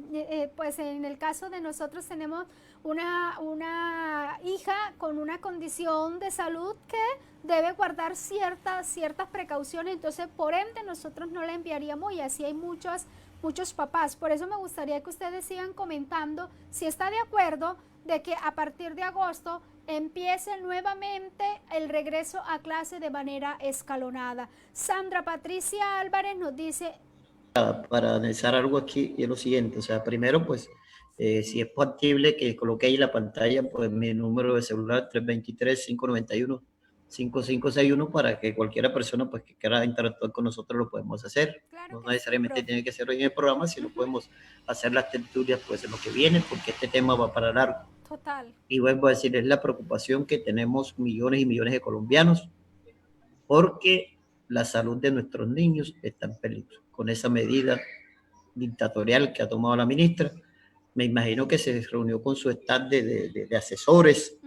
pues en el caso de nosotros tenemos una hija con una condición de salud que debe guardar ciertas precauciones, entonces por ende nosotros no la enviaríamos, y así hay muchas muchos papás. Por eso me gustaría que ustedes sigan comentando si está de acuerdo de que a partir de agosto empiece nuevamente el regreso a clase de manera escalonada. Sandra Patricia Álvarez nos dice... Para analizar algo aquí y es lo siguiente, o sea, primero pues si es factible que coloque ahí la pantalla pues mi número de celular 323-591-5561 para que cualquiera persona pues que quiera interactuar con nosotros lo podemos hacer, Claro no que sí, necesariamente profe. tiene que ser hoy en el programa, si lo podemos hacer las tertulias pues en lo que viene porque este tema va para largo. Total. Y vuelvo a decir, es la preocupación que tenemos millones y millones de colombianos porque la salud de nuestros niños está en peligro. Con esa medida dictatorial que ha tomado la ministra, me imagino que se reunió con su staff de asesores,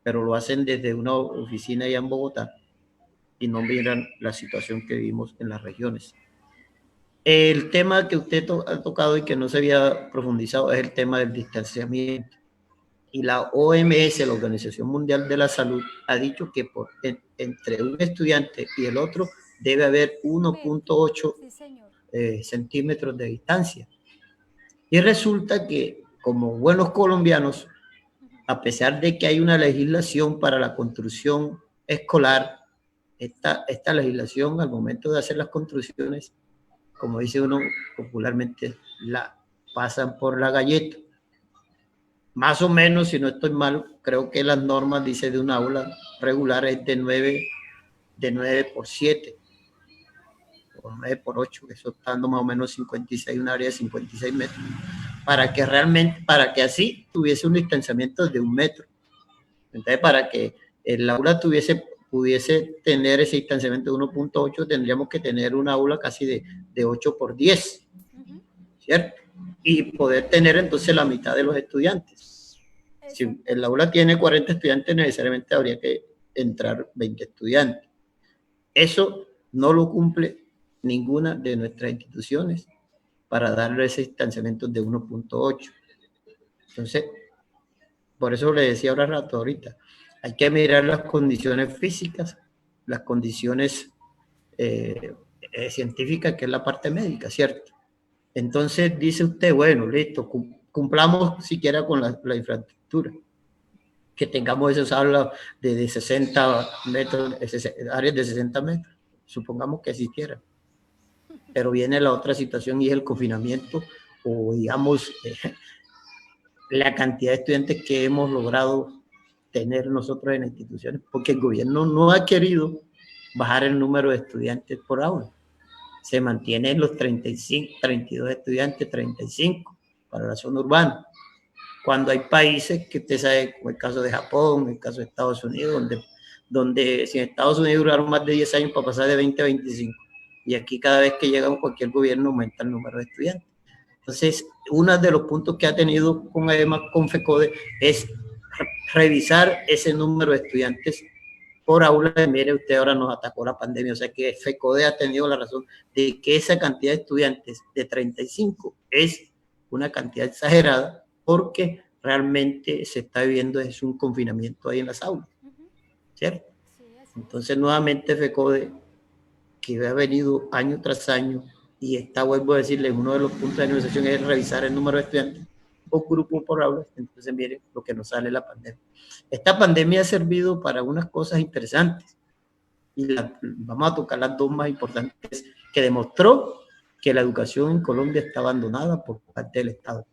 pero lo hacen desde una oficina allá en Bogotá y no miran la situación que vivimos en las regiones. El tema que usted ha tocado y que no se había profundizado es el tema del distanciamiento. Y la OMS, la Organización Mundial de la Salud, ha dicho que entre un estudiante y el otro debe haber 1.8 centímetros de distancia. Y resulta que, como buenos colombianos, a pesar de que hay una legislación para la construcción escolar, esta legislación al momento de hacer las construcciones, como dice uno popularmente, la pasan por la galleta. Más o menos, si no estoy mal, creo que las normas dice de un aula regular es de 9 por 7 o 9 por 8, eso está dando más o menos 56, un área de 56 metros, para que así tuviese un distanciamiento de 1 metro. Entonces, para que el aula pudiese tener ese distanciamiento de 1.8, tendríamos que tener un aula casi de 8 por 10, ¿cierto? Y poder tener entonces la mitad de los estudiantes. Si el aula tiene 40 estudiantes, necesariamente habría que entrar 20 estudiantes. Eso no lo cumple ninguna de nuestras instituciones para darle ese distanciamiento de 1.8. Entonces, por eso le decía ahorita, hay que mirar las condiciones físicas, las condiciones científicas, que es la parte médica, ¿cierto? Entonces dice usted, bueno, listo, cumplamos siquiera con la infraestructura, que tengamos esas aulas de 60 metros, áreas de 60 metros, supongamos que existiera. Pero viene la otra situación y es el confinamiento o digamos la cantidad de estudiantes que hemos logrado tener nosotros en las instituciones, porque el gobierno no ha querido bajar el número de estudiantes por aula. Se mantiene en los 35, 32 estudiantes, 35 para la zona urbana. Cuando hay países que usted sabe, como el caso de Japón, el caso de Estados Unidos, donde si en Estados Unidos duraron más de 10 años para pasar de 20 a 25, y aquí cada vez que llega cualquier gobierno aumenta el número de estudiantes. Entonces, uno de los puntos que ha tenido además con FECODE es revisar ese número de estudiantes por aula. Mire, usted ahora nos atacó la pandemia, o sea que FECODE ha tenido la razón de que esa cantidad de estudiantes de 35 es una cantidad exagerada porque realmente se está viviendo es un confinamiento ahí en las aulas, ¿cierto? Entonces, nuevamente FECODE, que ha venido año tras año y está, vuelvo a decirle, uno de los puntos de negociación es revisar el número de estudiantes o grupos por aula. Entonces, miren lo que nos sale la pandemia. Esta pandemia ha servido para unas cosas interesantes y vamos a tocar las dos más importantes, que demostró que la educación en Colombia está abandonada por parte del Estado.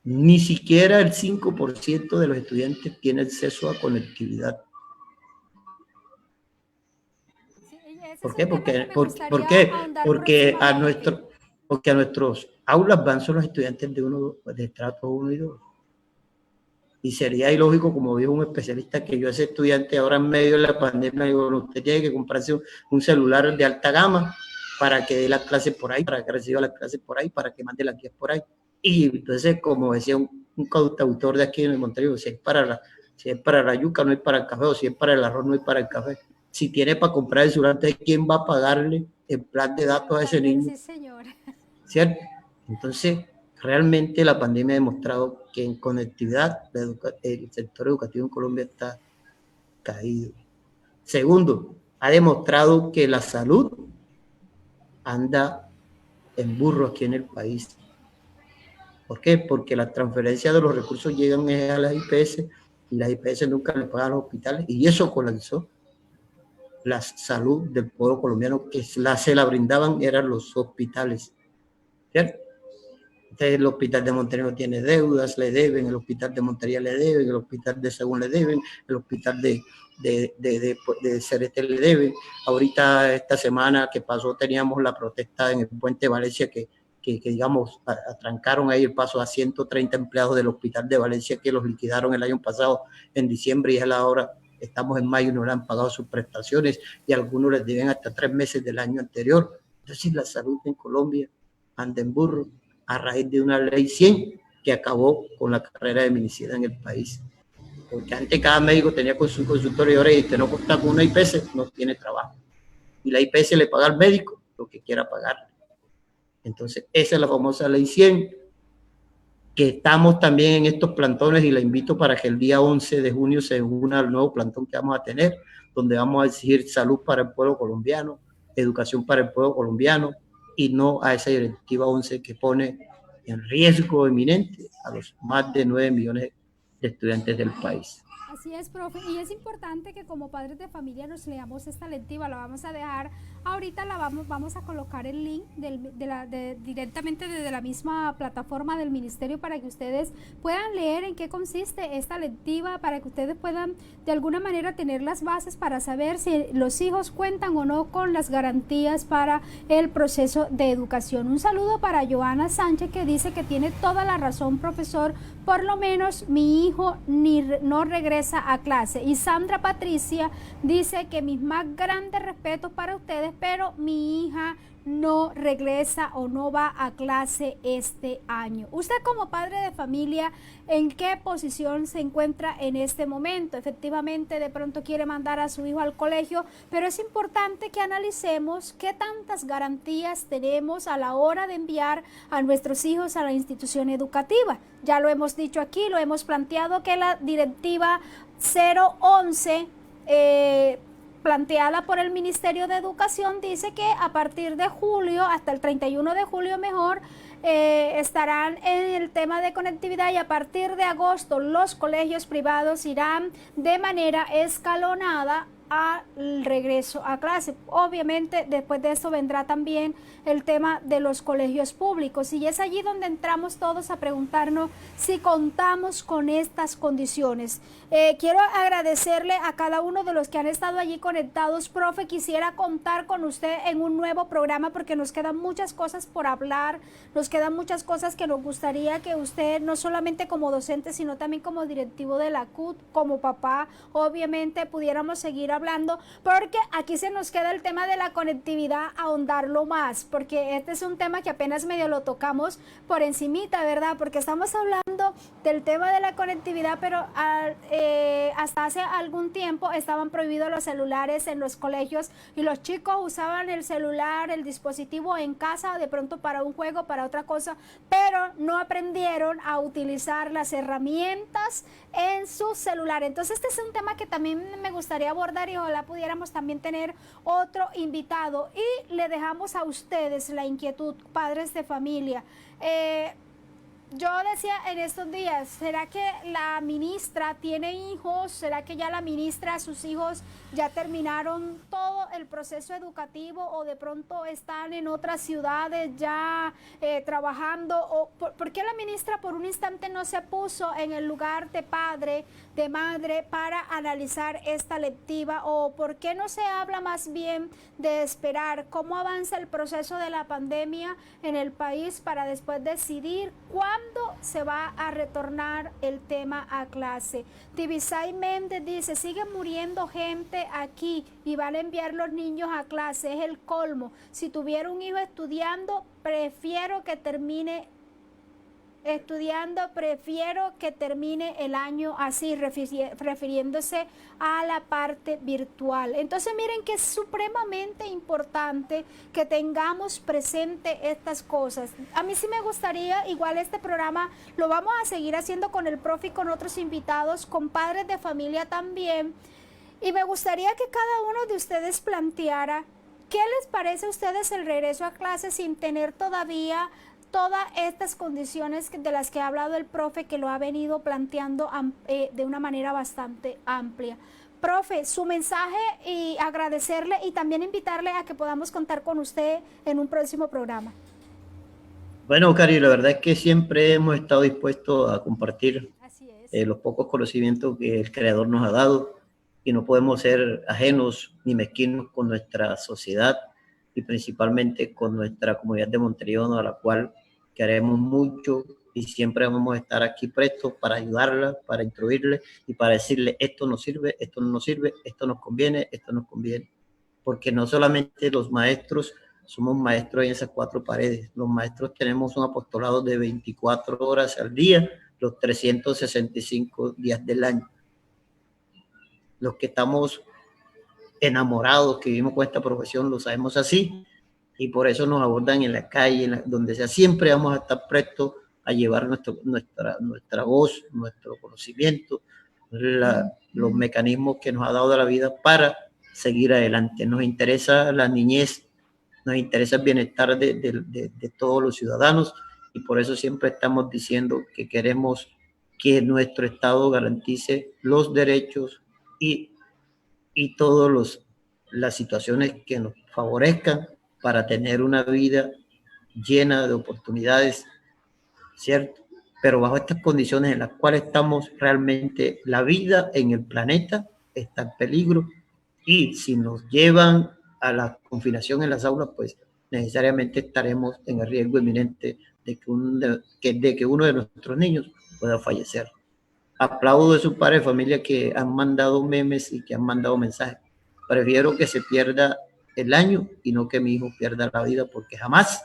Ni siquiera el 5% de los estudiantes tiene acceso a conectividad. ¿Por qué? Porque a nuestros aulas van solo los estudiantes de estrato 1 y 2. Y sería ilógico, como dijo un especialista, que yo ese estudiante ahora en medio de la pandemia, digo, bueno, usted tiene que comprarse un celular de alta gama para que dé las clases por ahí, para que reciba las clases por ahí, para que mande las guías por ahí. Y entonces, como decía un cantautor de aquí en el Montevideo, si es para la yuca, no es para el café, o si es para el arroz, no es para el café. Si tiene para comprar el celular, ¿quién va a pagarle el plan de datos a ese niño? Sí, señor. ¿Cierto? Entonces, realmente la pandemia ha demostrado que en conectividad el sector educativo en Colombia está caído. Segundo, ha demostrado que la salud anda en burro aquí en el país. ¿Por qué? Porque las transferencias de los recursos llegan a las IPS y las IPS nunca le pagan a los hospitales, y eso colapsó la salud del pueblo colombiano, que se la brindaban eran los hospitales, ¿cierto? Entonces el hospital de Montería no tiene deudas, le deben, el hospital de Montería le deben, el hospital de Según le deben, el hospital de Cerete le deben. Ahorita esta semana que pasó teníamos la protesta en el Puente de Valencia que digamos, atrancaron ahí el paso a 130 empleados del hospital de Valencia que los liquidaron el año pasado en diciembre, y es la hora, estamos en mayo y no le han pagado sus prestaciones, y algunos les deben hasta 3 meses del año anterior. Entonces la salud en Colombia anda en burro a raíz de una ley 100 que acabó con la carrera de medicina en el país. Porque antes cada médico tenía con su consultorio, y ahora y usted no cuenta con una IPS, no tiene trabajo. Y la IPS le paga al médico lo que quiera pagar. Entonces, esa es la famosa ley 100, que estamos también en estos plantones, y la invito para que el día 11 de junio se una al nuevo plantón que vamos a tener, donde vamos a exigir salud para el pueblo colombiano, educación para el pueblo colombiano, y no a esa directiva 11 que pone en riesgo eminente a los más de 9 millones de estudiantes del país. Así es, profe, y es importante que como padres de familia nos leamos esta lectiva. La vamos a dejar, ahorita la vamos a colocar el link directamente desde la misma plataforma del ministerio, para que ustedes puedan leer en qué consiste esta lectiva, para que ustedes puedan de alguna manera tener las bases para saber si los hijos cuentan o no con las garantías para el proceso de educación. Un saludo para Joana Sánchez, que dice que tiene toda la razón, profesor, por lo menos mi hijo no regresa a clase. Y Sandra Patricia dice que mis más grandes respetos para ustedes, pero mi hija no regresa o no va a clase este año. Usted como padre de familia, ¿en qué posición se encuentra en este momento? Efectivamente, de pronto quiere mandar a su hijo al colegio, pero es importante que analicemos qué tantas garantías tenemos a la hora de enviar a nuestros hijos a la institución educativa. Ya lo hemos dicho aquí, lo hemos planteado, que la directiva 011 planteada por el Ministerio de Educación dice que a partir de julio, hasta el 31 de julio mejor, estarán en el tema de conectividad, y a partir de agosto los colegios privados irán de manera escalonada al regreso a clase. Obviamente después de eso vendrá también el tema de los colegios públicos, y es allí donde entramos todos a preguntarnos si contamos con estas condiciones. Quiero agradecerle a cada uno de los que han estado allí conectados. Profe, quisiera contar con usted en un nuevo programa, porque nos quedan muchas cosas por hablar, nos quedan muchas cosas que nos gustaría que usted, no solamente como docente, sino también como directivo de la CUT, como papá, obviamente pudiéramos seguir hablando, porque aquí se nos queda el tema de la conectividad, ahondarlo más, porque este es un tema que apenas medio lo tocamos por encimita, ¿verdad? Porque estamos hablando del tema de la conectividad, pero hasta hace algún tiempo estaban prohibidos los celulares en los colegios, y los chicos usaban el celular, el dispositivo en casa, de pronto para un juego, para otra cosa, pero no aprendieron a utilizar las herramientas en su celular. Entonces este es un tema que también me gustaría abordar, y ojalá pudiéramos también tener otro invitado, y le dejamos a ustedes la inquietud, padres de familia. Yo decía en estos días, ¿será que la ministra tiene hijos? ¿Será que ya la ministra, sus hijos ya terminaron todo el proceso educativo, o de pronto están en otras ciudades ya trabajando? ¿O por qué la ministra por un instante no se puso en el lugar de padre, de madre, para analizar esta lectiva? ¿O por qué no se habla más bien de esperar cómo avanza el proceso de la pandemia en el país, para después decidir cuándo se va a retornar el tema a clase? Tibisay Méndez dice, sigue muriendo gente aquí y van a enviar los niños a clase, es el colmo. Si tuviera un hijo estudiando, prefiero que termine el año así, refiriéndose a la parte virtual. Entonces miren que es supremamente importante que tengamos presente estas cosas. A mí sí me gustaría, igual este programa lo vamos a seguir haciendo con el profe y con otros invitados, con padres de familia también, y me gustaría que cada uno de ustedes planteara ¿Qué les parece a ustedes el regreso a clase sin tener todavía todas estas condiciones de las que ha hablado el profe, que lo ha venido planteando de una manera bastante amplia? Profe, su mensaje, y agradecerle y también invitarle a que podamos contar con usted en un próximo programa. Bueno, Cari, la verdad es que siempre hemos estado dispuestos a compartir los pocos conocimientos que el Creador nos ha dado, y no podemos ser ajenos ni mezquinos con nuestra sociedad y principalmente con nuestra comunidad de Monterrey, a la cual queremos mucho, y siempre vamos a estar aquí prestos para ayudarla, para instruirle y para decirle: esto nos sirve, esto no nos sirve, esto nos conviene, esto nos conviene. Porque no solamente los maestros somos maestros en esas cuatro paredes, los maestros tenemos un apostolado de 24 horas al día, los 365 días del año. Los que estamos enamorados, que vivimos con esta profesión, lo sabemos así, y por eso nos abordan en la calle, donde sea. Siempre vamos a estar prestos a llevar nuestra voz, nuestro conocimiento, los mecanismos que nos ha dado la vida para seguir adelante. Nos interesa la niñez, nos interesa el bienestar de todos los ciudadanos, y por eso siempre estamos diciendo que queremos que nuestro Estado garantice los derechos y todas las situaciones que nos favorezcan para tener una vida llena de oportunidades, ¿cierto? Pero bajo estas condiciones en las cuales estamos, realmente la vida en el planeta está en peligro, y si nos llevan a la confinación en las aulas, pues necesariamente estaremos en el riesgo inminente de que uno de nuestros niños pueda fallecer. Aplaudo de sus padres de familia que han mandado memes y que han mandado mensajes. Prefiero que se pierda el año y no que mi hijo pierda la vida, porque jamás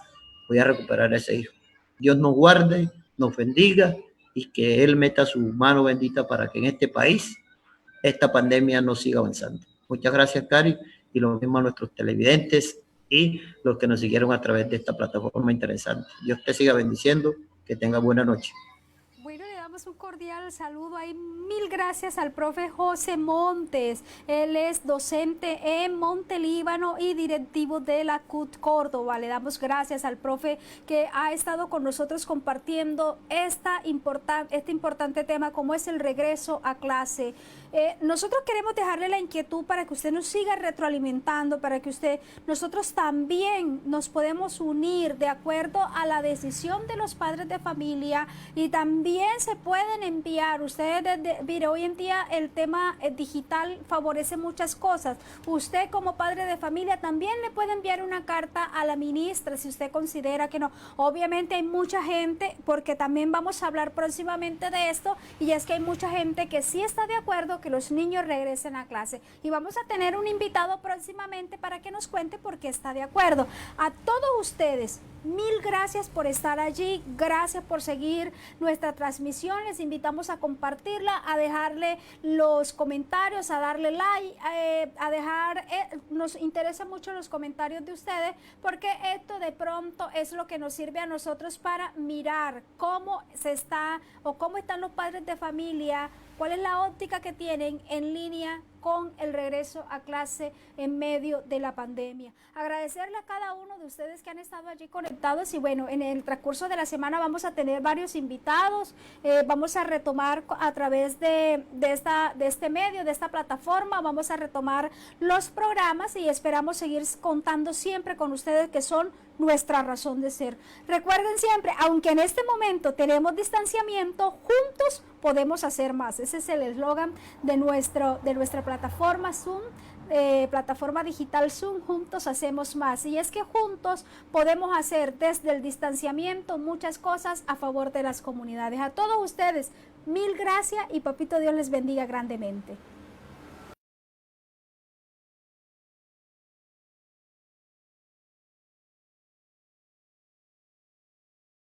voy a recuperar a ese hijo. Dios nos guarde, nos bendiga, y que Él meta su mano bendita para que en este país esta pandemia no siga avanzando. Muchas gracias, Cari, y lo mismo a nuestros televidentes y los que nos siguieron a través de esta plataforma interesante. Dios te siga bendiciendo, que tenga buena noche. Bueno, le damos un cordial saludo ahí. Mil gracias al profe José Montes. Él es docente en Montelíbano y directivo de la CUT Córdoba. Le damos gracias al profe que ha estado con nosotros compartiendo este importante tema, como es el regreso a clase. Nosotros queremos dejarle la inquietud para que usted nos siga retroalimentando, para que nosotros también nos podemos unir de acuerdo a la decisión de los padres de familia, y también se pueden enviar. Ustedes, mire, hoy en día el tema digital favorece muchas cosas. Usted como padre de familia también le puede enviar una carta a la ministra si usted considera que no. Obviamente hay mucha gente, porque también vamos a hablar próximamente de esto, y es que hay mucha gente que sí está de acuerdo que los niños regresen a clase, y vamos a tener un invitado próximamente para que nos cuente por qué está de acuerdo. A todos ustedes, mil gracias por estar allí, gracias por seguir nuestra transmisión. Les invitamos a compartirla, a dejarle los comentarios, a darle like, nos interesa mucho los comentarios de ustedes, porque esto de pronto es lo que nos sirve a nosotros para mirar cómo están los padres de familia, cuál es la óptica que tienen en línea con el regreso a clase en medio de la pandemia. Agradecerle a cada uno de ustedes que han estado allí conectados, y bueno, en el transcurso de la semana vamos a tener varios invitados. Vamos a retomar a través de este medio, de esta plataforma, vamos a retomar los programas, y esperamos seguir contando siempre con ustedes, que son nuestra razón de ser. Recuerden siempre, aunque en este momento tenemos distanciamiento, juntos podemos hacer más. Ese es el eslogan de nuestra plataforma Zoom, plataforma digital Zoom. Juntos hacemos más, y es que juntos podemos hacer desde el distanciamiento muchas cosas a favor de las comunidades. A todos ustedes, mil gracias, y papito Dios les bendiga grandemente.